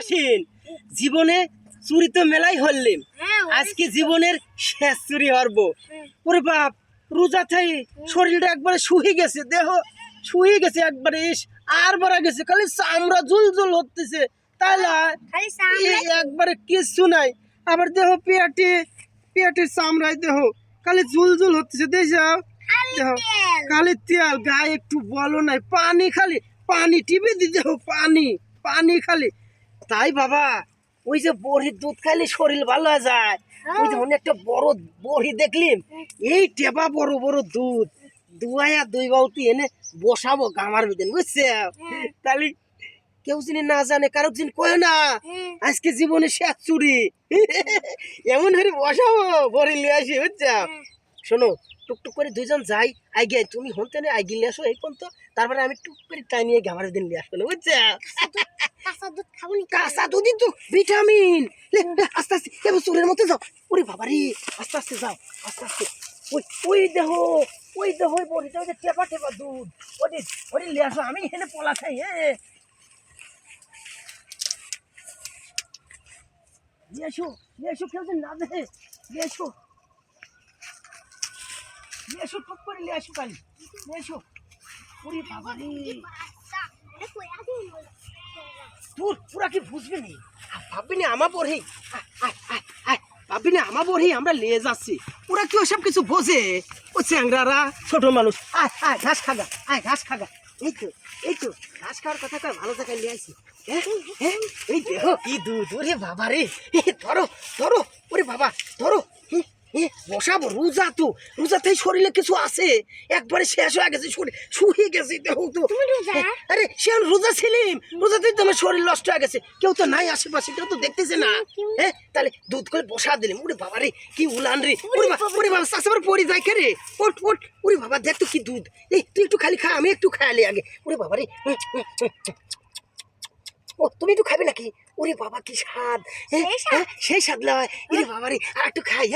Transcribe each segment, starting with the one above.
আসেন জীবনে চুরি তো মেলাই হরলেম আজকে জীবনের শেষ চুরি হরবো ওরে বাপ রোজা থাই শরীরটা একবারে শুয়ে গেছে দেহ শুয়ে গেছে একবারে আর বাড়া গেছে খালি চামড়া জুল জুল হতেছে তাহলে একবারে কিচ্ছু নাই আবার দেহ পেটের চামড়ায় দেহ খালি জুল জুল হতেছে দেখাও দেহ খালি তেল গায়ে একটু বলো নাই পানি খালি পানি টিপে দি দেহ পানি খালি তাই বাবা ওই যে বড়ির দুধ খাইলে শরীর ভালো হয়ে যায় ওই যে একটা বড় বড়ি দেখলিম এই টেবা বড় বড় দুধ দুয়াইয়া দুই বালতি এনে বসাবো গামার ভিতরে বুঝছে তাহলে কেউ যিনি না জানে কারো যিনি কয় না আজকে জীবনে শেষ চুরি এমন করে বসাবো বড়ি নিয়ে আসি বুঝছো শোনো টুকটুক করে দুইজন যাই আগে তুমি হতে না আগে নিয়ে আসো এই পর্যন্ত তারপরে আমি টুক করে টাই নিয়ে গামার দিন নিয়ে আসবো বুঝছো কাঁচা দুধই তো ভিটামিন আস্তে আস্তে এবার চুরের মতো যাও ওরে বাবারি আস্তে আস্তে যাও আস্তে আস্তে ওই দেহ ওই বড়িটা ওই যে টেপা টেপা দুধ ওটি নিয়ে আসো আমি এখানে পলা খাই নিয়ে এসো কেউ যে না দেখে নিয়ে এসো টুক করে নিয়ে আসো কালি নিয়ে এসো ওরে বাবারি তোর পুরা কি বুঝবি নি ভাববি না আমার বড়ি ভাববি না আমার বড়ি আমরা নিয়ে যাচ্ছি ওরা কি ওসব কিছু বোঝে ও চ্যাংরারা ছোট মানুষ ঘাস খাগা ঘাস খাগা এই তো ঘাস খাওয়ার কথা কয় ভালো জায়গায় নিয়ে আসি এই দেহ কি দুধ ওরে বাবা রে ধরো ওরে বাবা ধরো বসাবো রোজাতেই শরীরে কিছু আছে একবারে শেষ হয়ে গেছে শরীর শুয়ে গেছে দেখো তো আরে সে রোজা ছিলাম রোজাতেই তো আমার শরীর নষ্ট হয়ে গেছে কেউ তো নাই আশেপাশে কেউ তো দেখতেছে না তাহলে দুধ করে বসা দিলাম ওরে বাবা রে কি উলান রে ওরে বাবা চাষাবার পড়ে যায় কে রে ওট ওরে বাবা দেখ তো কি দুধ এই তুই একটু খালি খা আমি একটু খাইলে আগে ওরে বাবা রে ও তুমি একটু খাবে নাকি ওরে বাবা কি স্বাদ সেই স্বাদ লয় এরে বাবা রে আর একটু খাই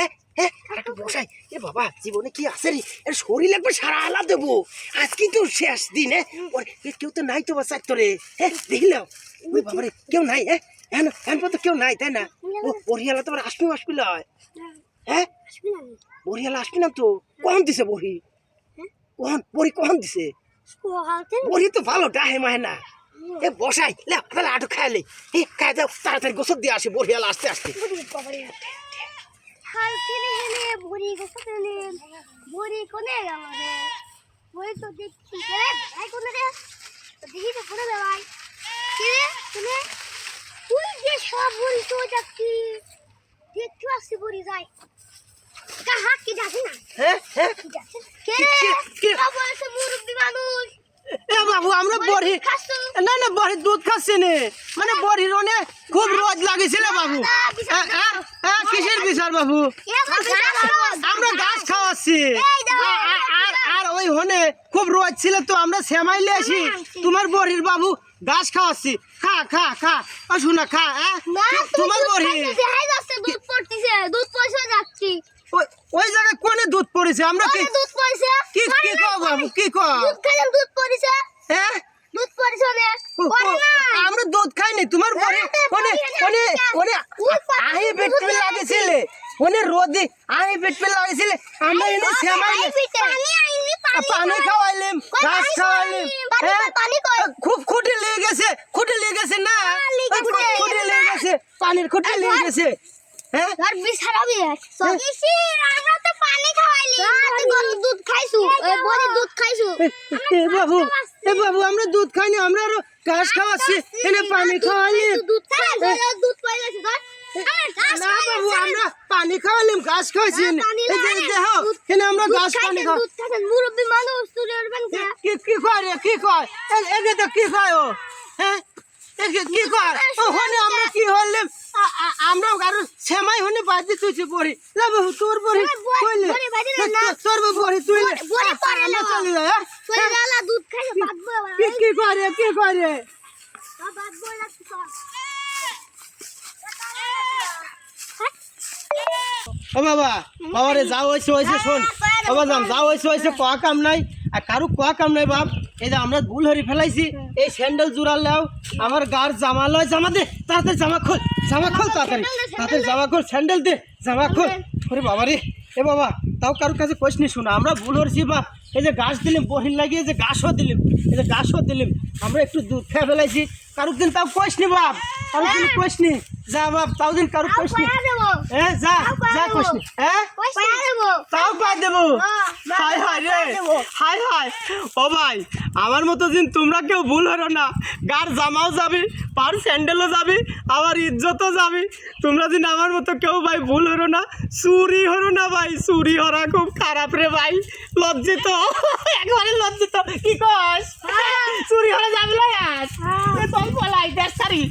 একটু বসাই এ বাবা জীবনে কি আছে রে এর শরীর একবার সারা আলা দেবো আজকে তো শেষ দিন কেউ তো নাই তো বাচ্চা তোরে দেখিলাম ওই বাবা রে কেউ নাই তো কেউ নাই তাই না ও বড়িয়ালা তোমার আসবি লয় বড়িয়ালা আসবি না তো কখন দিছে বড়ি কখন দিছে বড়ি তো ভালো ডাহে মাহে না বসাই তাহলে আটু খাইলে খাই যাও তাড়াতাড়ি গোসল দিয়ে আসে বড়িয়ালা আসতে আসতে বাবু আমরা বড়ি না বড়ির দুধ খাচ্ছি না মানে বড়ির অনেক খুব রোদ লাগেছিল বাবু কিসের বিচার বাবু আমরা গাছ খাওয়াচ্ছি আর ওই হনে খুব রোদ ছিল তো আমরা শ্যামাইলে আসি তোমার বড়ির বাবু গাছ খাওয়াচ্ছি খা খা খা শোনা খা তোমার বড়ি ওই জায়গায় কোনে দুধ পড়েছে আমরা কি কও বাবু কি কও আমরা দুধ খাইনি তোমার আহি পেট লাগেছিলে রোদে আহি পেট লাগেছিলে আমরা এনে শ্যামাইলে পানি খাওয়াইলাম ঘাস খাওয়াইলাম খুব খুঁটে লেগে গেছে না খুঁটে লেগে গেছে পানির খুঁটে লেগে গেছে বাবু আমরা দুধ খাইনি আমরা আরো ঘাস খাওয়াচ্ছি এনে পানি খাওয়াইলি না বাবু আমরা পানি খাওয়াইলাম ঘাস খাওয়াইছি দেখো এনে আমরা ঘাস পানি খাওয়া কি কয় এগে তো কি খায় ও কি কয় ওখানে আমরা কি হলাম আমরা আরো সেমাই হনে বাজি তুইছি পড়ি বাবু তোর পড়ি কইলে তোর পড়ি তুইলে আমরা চলে যায় কি করে ও বাবা রে যাও হয়েছে শোন বাবা যাও হয়েছে কোয়া কাম নাই আর কারো কোয়া কাম নাই বাপ এই যে আমরা ভুল হরি ফেলাইছি, এই স্যান্ডেল জোড়ালেও আমার গার জামা লয়, জামা দে তাড়াতাড়ি, জামা খোল তাড়াতাড়ি, জামা খোল, স্যান্ডেল দে, জামা খোল। ওরে বাবা রে, এ বাবা তাও কারোর কাছে কোশ নি, শোনা আমরা ভুল হরছি বাপ। এই যে গাছ দিলাম বহিন লাগিয়ে, যে গাছও দিলাম, এই যে গাছও দিলাম, আমরা একটু দুধ খেয়ে ফেলাইছি, কারোর দিন তাও কোশ নি বাপ, কারোর দিন কোশ নি, যা বাপ তাও দিন কারোর কোশ নি, হ্যাঁ যা যা কোশ নি, হ্যাঁ তাও পাই দেবো। হায় হায় রে, হায় হায়। ও ভাই আমার মতো দিন তোমরা কেউ ভুল হরো না, গার জামাও যাবে, পার স্যান্ডেলও যাবে, আমার ইজ্জতও যাবে। তোমরা দিন আমার মতো কেউ ভাই ভুল হরো না, চুরি হরো না ভাই, চুরি হরা খুব খারাপ রে ভাই, লজ্জিত, একবারে লজ্জিত। কি কস চুরি হরে যাবি না, তোর বলাই দেখ সারি।